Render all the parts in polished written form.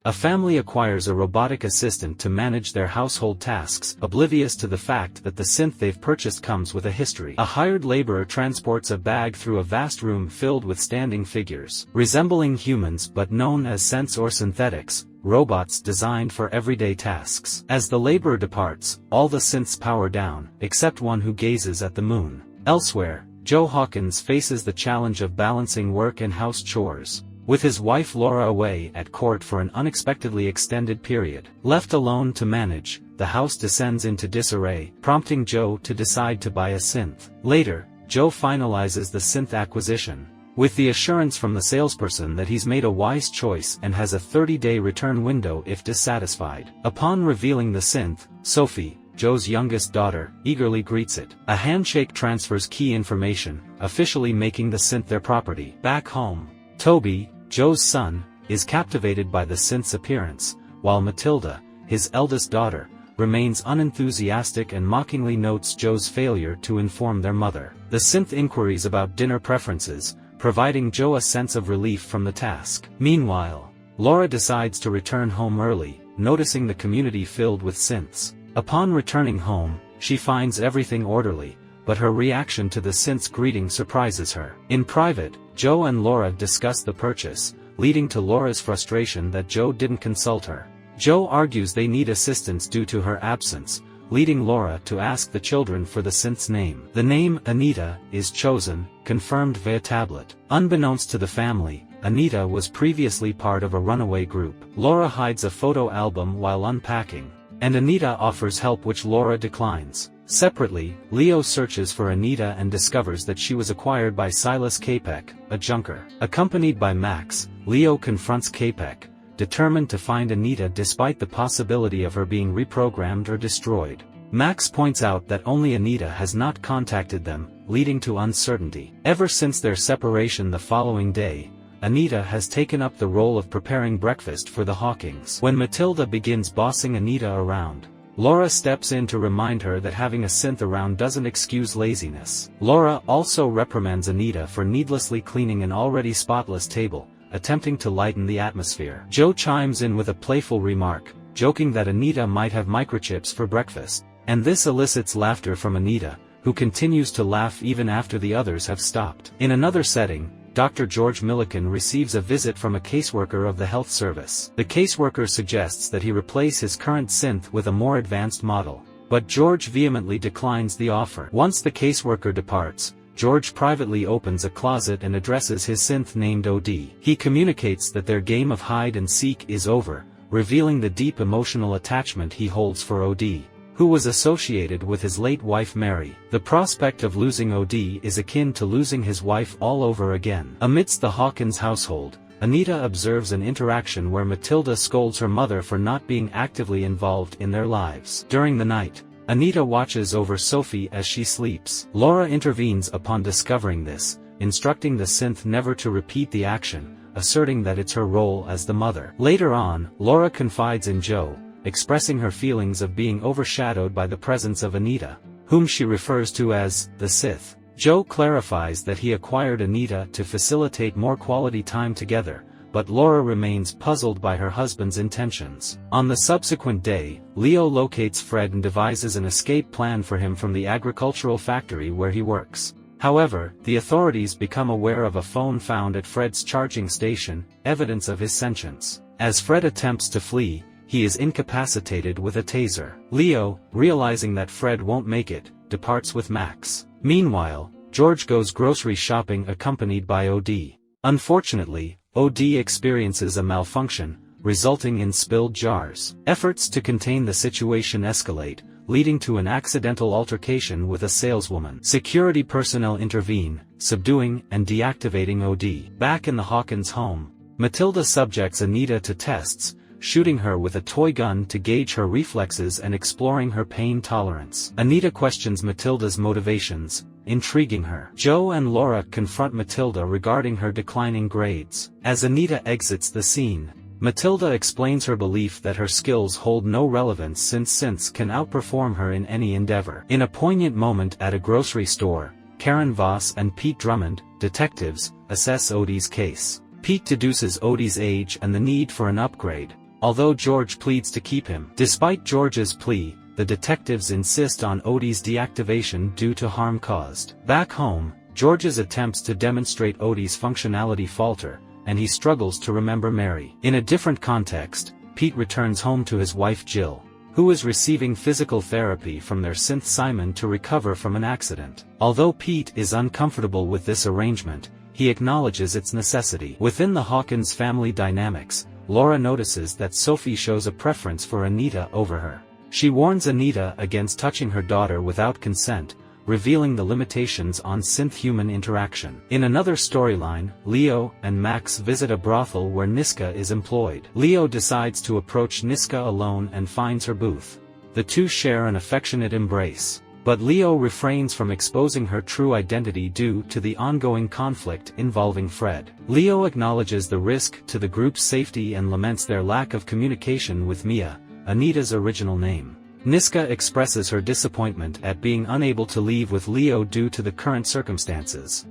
A family acquires a robotic assistant to manage their household tasks, oblivious to the fact that the synth they've purchased comes with a history. A hired laborer transports a bag through a vast room filled with standing figures, resembling humans but known as synths or synthetics, robots designed for everyday tasks. As the laborer departs, all the synths power down, except one who gazes at the moon. Elsewhere, Joe Hawkins faces the challenge of balancing work and house chores, with his wife Laura away at court for an unexpectedly extended period. Left alone to manage, the house descends into disarray, prompting Joe to decide to buy a synth. Later, Joe finalizes the synth acquisition, with the assurance from the salesperson that he's made a wise choice and has a 30-day return window if dissatisfied. Upon revealing the synth, Sophie, Joe's youngest daughter, eagerly greets it. A handshake transfers key information, officially making the synth their property. Back home, Toby, Joe's son, is captivated by the synth's appearance, while Matilda, his eldest daughter, remains unenthusiastic and mockingly notes Joe's failure to inform their mother. The synth inquiries about dinner preferences, providing Joe a sense of relief from the task. Meanwhile, Laura decides to return home early, noticing the community filled with synths. Upon returning home, she finds everything orderly, but her reaction to the synth's greeting surprises her. In private, Joe and Laura discuss the purchase, leading to Laura's frustration that Joe didn't consult her. Joe argues they need assistance due to her absence, leading Laura to ask the children for the synth's name. The name Anita is chosen, confirmed via tablet. Unbeknownst to the family, Anita was previously part of a runaway group. Laura hides a photo album while unpacking, and Anita offers help which Laura declines. Separately, Leo searches for Anita and discovers that she was acquired by Silas Capek, a junker. Accompanied by Max, Leo confronts Capek, determined to find Anita despite the possibility of her being reprogrammed or destroyed. Max points out that only Anita has not contacted them, leading to uncertainty. Ever since their separation the following day, Anita has taken up the role of preparing breakfast for the Hawkins. When Matilda begins bossing Anita around, Laura steps in to remind her that having a synth around doesn't excuse laziness. Laura also reprimands Anita for needlessly cleaning an already spotless table, attempting to lighten the atmosphere. Joe chimes in with a playful remark, joking that Anita might have microchips for breakfast, and this elicits laughter from Anita, who continues to laugh even after the others have stopped. In another setting, Dr. George Milliken receives a visit from a caseworker of the health service. The caseworker suggests that he replace his current synth with a more advanced model, but George vehemently declines the offer. Once the caseworker departs, George privately opens a closet and addresses his synth named Odie. He communicates that their game of hide and seek is over, revealing the deep emotional attachment he holds for Odie, who was associated with his late wife Mary. The prospect of losing Odie is akin to losing his wife all over again. Amidst the Hawkins household, Anita observes an interaction where Matilda scolds her mother for not being actively involved in their lives. During the night, Anita watches over Sophie as she sleeps. Laura intervenes upon discovering this, instructing the synth never to repeat the action, asserting that it's her role as the mother. Later on, Laura confides in Joe, expressing her feelings of being overshadowed by the presence of Anita, whom she refers to as the Sith. Joe clarifies that he acquired Anita to facilitate more quality time together, but Laura remains puzzled by her husband's intentions. On the subsequent day, Leo locates Fred and devises an escape plan for him from the agricultural factory where he works. However, the authorities become aware of a phone found at Fred's charging station, evidence of his sentience. As Fred attempts to flee, he is incapacitated with a taser. Leo, realizing that Fred won't make it, departs with Max. Meanwhile, George goes grocery shopping accompanied by Odie. Unfortunately, Odie experiences a malfunction, resulting in spilled jars. Efforts to contain the situation escalate, leading to an accidental altercation with a saleswoman. Security personnel intervene, subduing and deactivating Odie. Back in the Hawkins home, Matilda subjects Anita to tests, shooting her with a toy gun to gauge her reflexes and exploring her pain tolerance. Anita questions Matilda's motivations, intriguing her. Joe and Laura confront Matilda regarding her declining grades. As Anita exits the scene, Matilda explains her belief that her skills hold no relevance since synths can outperform her in any endeavor. In a poignant moment at a grocery store, Karen Voss and Pete Drummond, detectives, assess Odie's case. Pete deduces Odie's age and the need for an upgrade, although George pleads to keep him. Despite George's plea, the detectives insist on Odie's deactivation due to harm caused. Back home, George's attempts to demonstrate Odie's functionality falter, and he struggles to remember Mary. In a different context, Pete returns home to his wife Jill, who is receiving physical therapy from their synth Simon to recover from an accident. Although Pete is uncomfortable with this arrangement, he acknowledges its necessity. Within the Hawkins family dynamics, Laura notices that Sophie shows a preference for Anita over her. She warns Anita against touching her daughter without consent, revealing the limitations on synth-human interaction. In another storyline, Leo and Max visit a brothel where Niska is employed. Leo decides to approach Niska alone and finds her booth. The two share an affectionate embrace, but Leo refrains from exposing her true identity due to the ongoing conflict involving Fred. Leo acknowledges the risk to the group's safety and laments their lack of communication with Mia, Anita's original name. Niska expresses her disappointment at being unable to leave with Leo due to the current circumstances.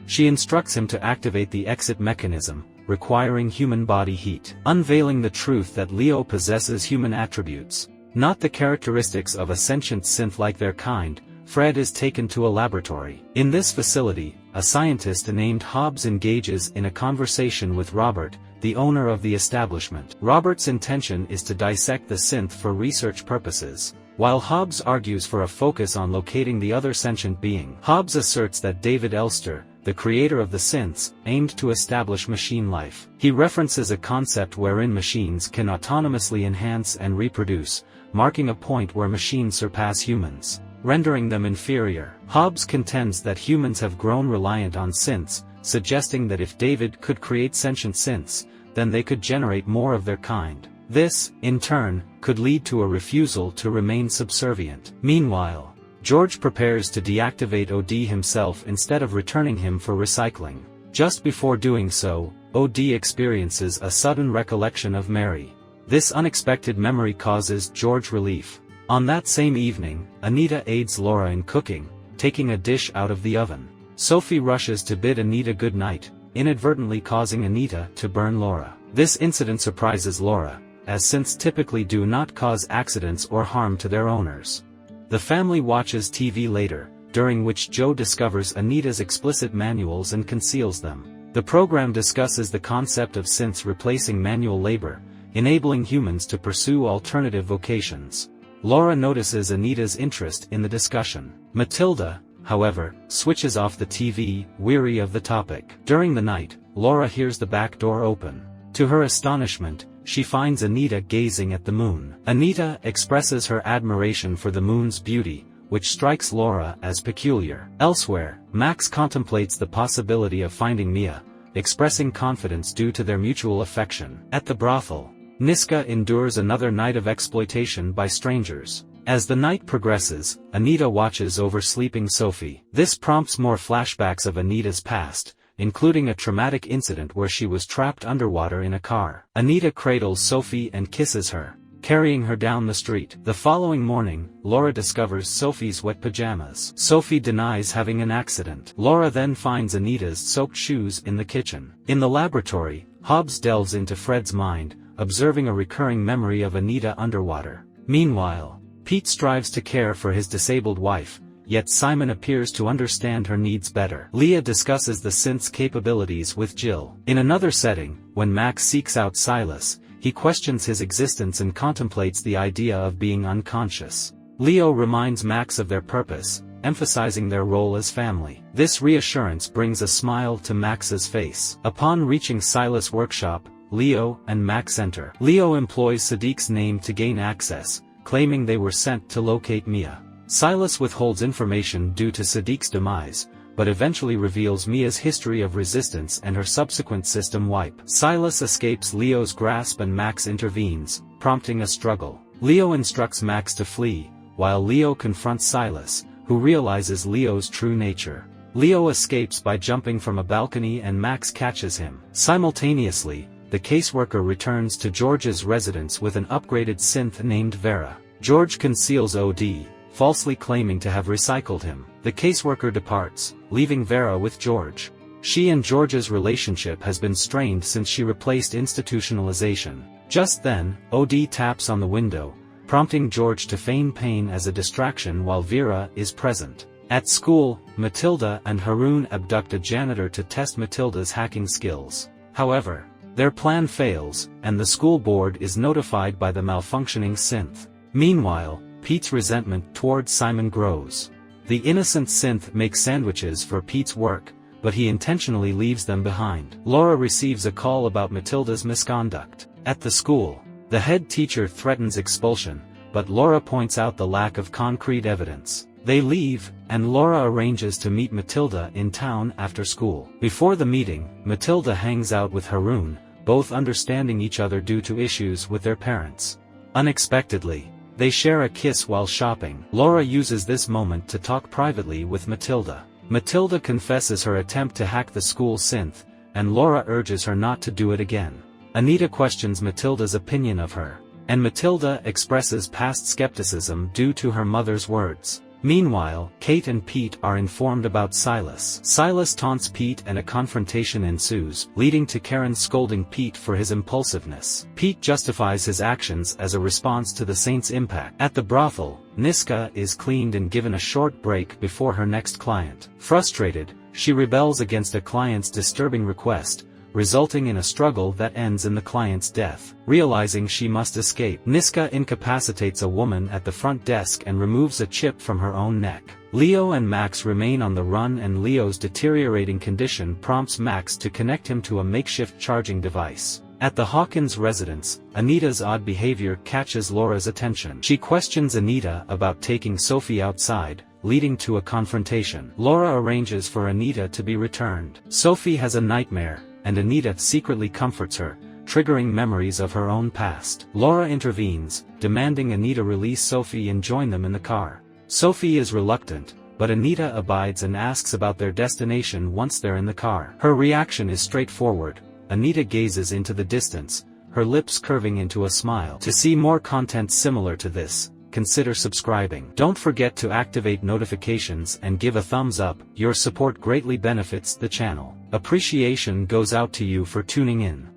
She instructs him to activate the exit mechanism, requiring human body heat, unveiling the truth that Leo possesses human attributes, not the characteristics of a sentient synth like their kind. Fred is taken to a laboratory. In this facility, a scientist named Hobbs engages in a conversation with Robert, the owner of the establishment. Robert's intention is to dissect the synth for research purposes, while Hobbs argues for a focus on locating the other sentient being. Hobbs asserts that David Elster, the creator of the synths, aimed to establish machine life. He references a concept wherein machines can autonomously enhance and reproduce, marking a point where machines surpass humans, rendering them inferior. Hobbs contends that humans have grown reliant on synths, suggesting that if David could create sentient synths, then they could generate more of their kind. This, in turn, could lead to a refusal to remain subservient. Meanwhile, George prepares to deactivate Odie himself instead of returning him for recycling. Just before doing so, Odie experiences a sudden recollection of Mary. This unexpected memory causes George relief. On that same evening, Anita aids Laura in cooking, taking a dish out of the oven. Sophie rushes to bid Anita good night, inadvertently causing Anita to burn Laura. This incident surprises Laura, as synths typically do not cause accidents or harm to their owners. The family watches TV later, during which Joe discovers Anita's explicit manuals and conceals them. The program discusses the concept of synths replacing manual labor, enabling humans to pursue alternative vocations. Laura notices Anita's interest in the discussion. Matilda, however, switches off the TV, weary of the topic. During the night, Laura hears the back door open. To her astonishment, she finds Anita gazing at the moon. Anita expresses her admiration for the moon's beauty, which strikes Laura as peculiar. Elsewhere, Max contemplates the possibility of finding Mia, expressing confidence due to their mutual affection. At the brothel, Niska endures another night of exploitation by strangers. As the night progresses, Anita watches over sleeping Sophie. This prompts more flashbacks of Anita's past, including a traumatic incident where she was trapped underwater in a car. Anita cradles Sophie and kisses her, carrying her down the street. The following morning, Laura discovers Sophie's wet pajamas. Sophie denies having an accident. Laura then finds Anita's soaked shoes in the kitchen. In the laboratory, Hobbs delves into Fred's mind, observing a recurring memory of Anita underwater. Meanwhile, Pete strives to care for his disabled wife, yet Simon appears to understand her needs better. Leah discusses the synth's capabilities with Jill. In another setting, when Max seeks out Silas, he questions his existence and contemplates the idea of being unconscious. Leo reminds Max of their purpose, emphasizing their role as family. This reassurance brings a smile to Max's face. Upon reaching Silas' workshop, Leo and Max enter. Leo employs Sadiq's name to gain access, claiming they were sent to locate Mia. Silas withholds information due to Sadiq's demise, but eventually reveals Mia's history of resistance and her subsequent system wipe. Silas escapes Leo's grasp and Max intervenes, prompting a struggle. Leo instructs Max to flee, while Leo confronts Silas, who realizes Leo's true nature. Leo escapes by jumping from a balcony and Max catches him. Simultaneously, the caseworker returns to George's residence with an upgraded synth named Vera. George conceals Odie, falsely claiming to have recycled him. The caseworker departs, leaving Vera with George. She and George's relationship has been strained since she replaced institutionalization. Just then, Odie taps on the window, prompting George to feign pain as a distraction while Vera is present. At school, Matilda and Haroon abduct a janitor to test Matilda's hacking skills. However, their plan fails, and the school board is notified by the malfunctioning synth. Meanwhile, Pete's resentment towards Simon grows. The innocent synth makes sandwiches for Pete's work, but he intentionally leaves them behind. Laura receives a call about Matilda's misconduct. At the school, the head teacher threatens expulsion, but Laura points out the lack of concrete evidence. They leave, and Laura arranges to meet Matilda in town after school. Before the meeting, Matilda hangs out with Haroon, both understanding each other due to issues with their parents. Unexpectedly, they share a kiss while shopping. Laura uses this moment to talk privately with Matilda. Matilda confesses her attempt to hack the school synth, and Laura urges her not to do it again. Anita questions Matilda's opinion of her, and Matilda expresses past skepticism due to her mother's words. Meanwhile, Kate and Pete are informed about Silas. Silas taunts Pete and a confrontation ensues, leading to Karen scolding Pete for his impulsiveness. Pete justifies his actions as a response to the saint's impact. At the brothel, Niska is cleaned and given a short break before her next client. Frustrated, she rebels against a client's disturbing request, resulting in a struggle that ends in the client's death. Realizing she must escape, Niska incapacitates a woman at the front desk and removes a chip from her own neck. Leo and Max remain on the run, and Leo's deteriorating condition prompts Max to connect him to a makeshift charging device. At the Hawkins residence, Anita's odd behavior catches Laura's attention. She questions Anita about taking Sophie outside, leading to a confrontation. Laura arranges for Anita to be returned. Sophie has a nightmare, and Anita secretly comforts her, triggering memories of her own past. Laura intervenes, demanding Anita release Sophie and join them in the car. Sophie is reluctant, but Anita abides and asks about their destination once they're in the car. Her reaction is straightforward. Anita gazes into the distance, her lips curving into a smile. To see more content similar to this, consider subscribing. Don't forget to activate notifications and give a thumbs up. Your support greatly benefits the channel. Appreciation goes out to you for tuning in.